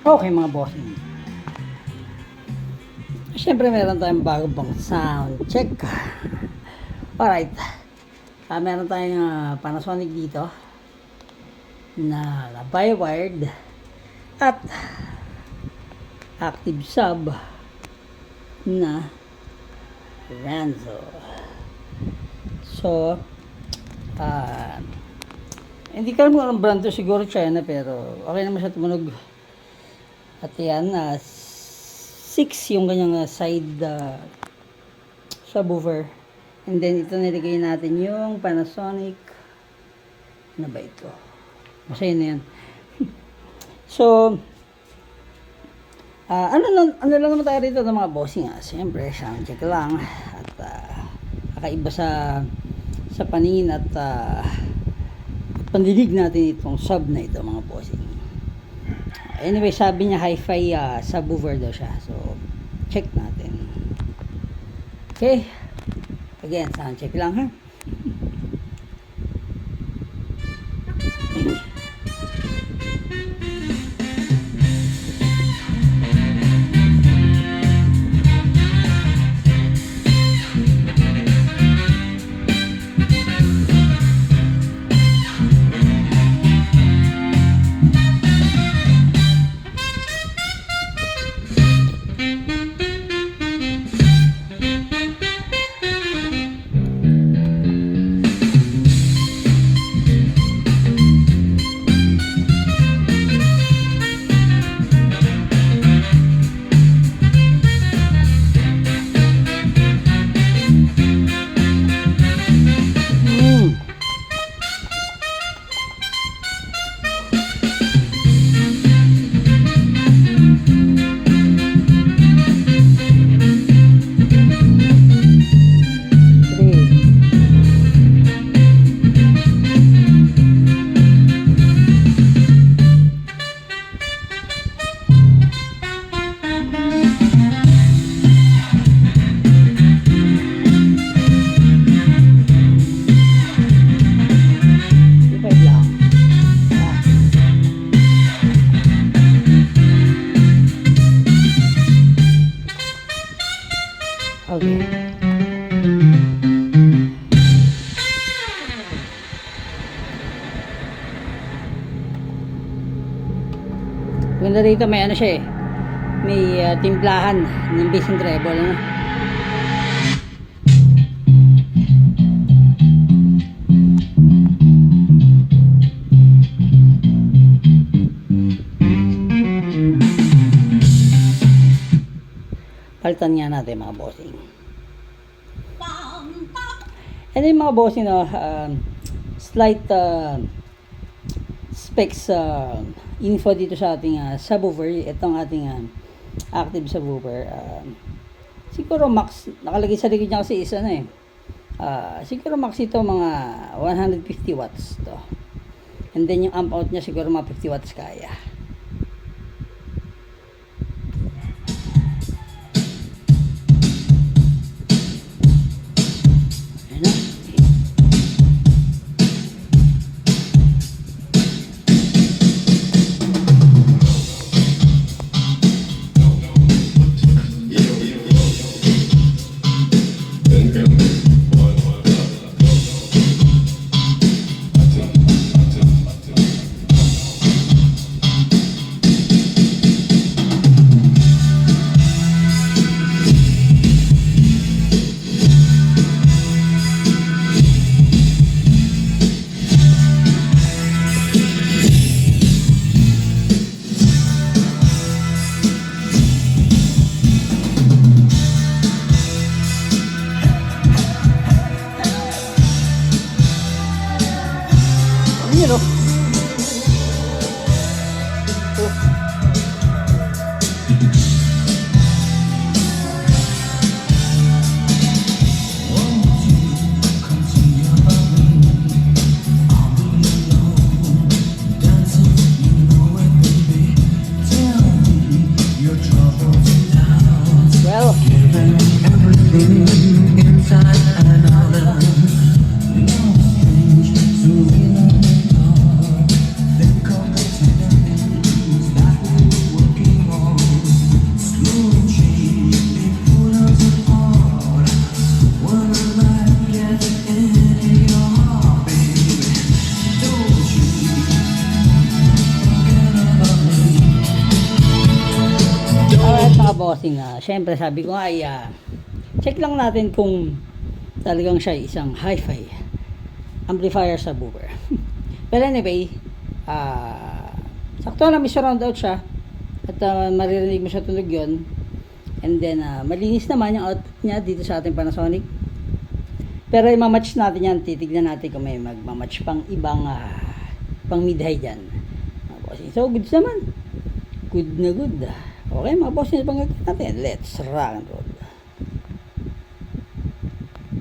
Okay mga bossing. Siyempre meron tayong bagong sound check. Alright. Meron tayong Panasonic dito na by-wired at active sub na Ranzo. So, hindi ko alam kung anong brand to, siguro China, pero okay naman siya tumunog. At yan, 6 yung kanyang side subwoofer. And then ito nilagay natin yung Panasonic. Ano ba ito? Masaya na yan. So, ano lang naman tayo rito ng mga bossing. Siyempre, sound check lang. At kakaiba sa paningin at pandinig natin itong sub na ito mga bossing. Anyway, sabi niya hi-fi subwoofer daw siya. So, check natin. Okay. Again, sound check lang ha. Okay. Ganda dito, may ano siya eh. May timplahan ng bass and treble, ano? Palitan nga natin mga bossing. And then mga bossing, slight specs info dito sa ating subwoofer. Itong ating active subwoofer. Siguro max, nakalagay sa likod niya kasi isa na eh. Siguro max ito mga 150 watts to. And then yung amp out niya siguro mga 50 watts kaya. You know. Well, everything inside and out of They come to ating, syempre sabi ko nga ay, check lang natin kung talagang siya ay isang hi-fi amplifier subwoofer. Pero anyway, sakto na may surround out siya at maririnig mo siya tunog yun. And then, malinis naman yung output niya dito sa ating Panasonic. Pero i-match natin yan, titignan natin kung may magmamatch pang ibang pang mid-high dyan. Mga bossing. So, goods naman. Good na good. Okay, mga bossing, pangagay natin. Let's rock and roll.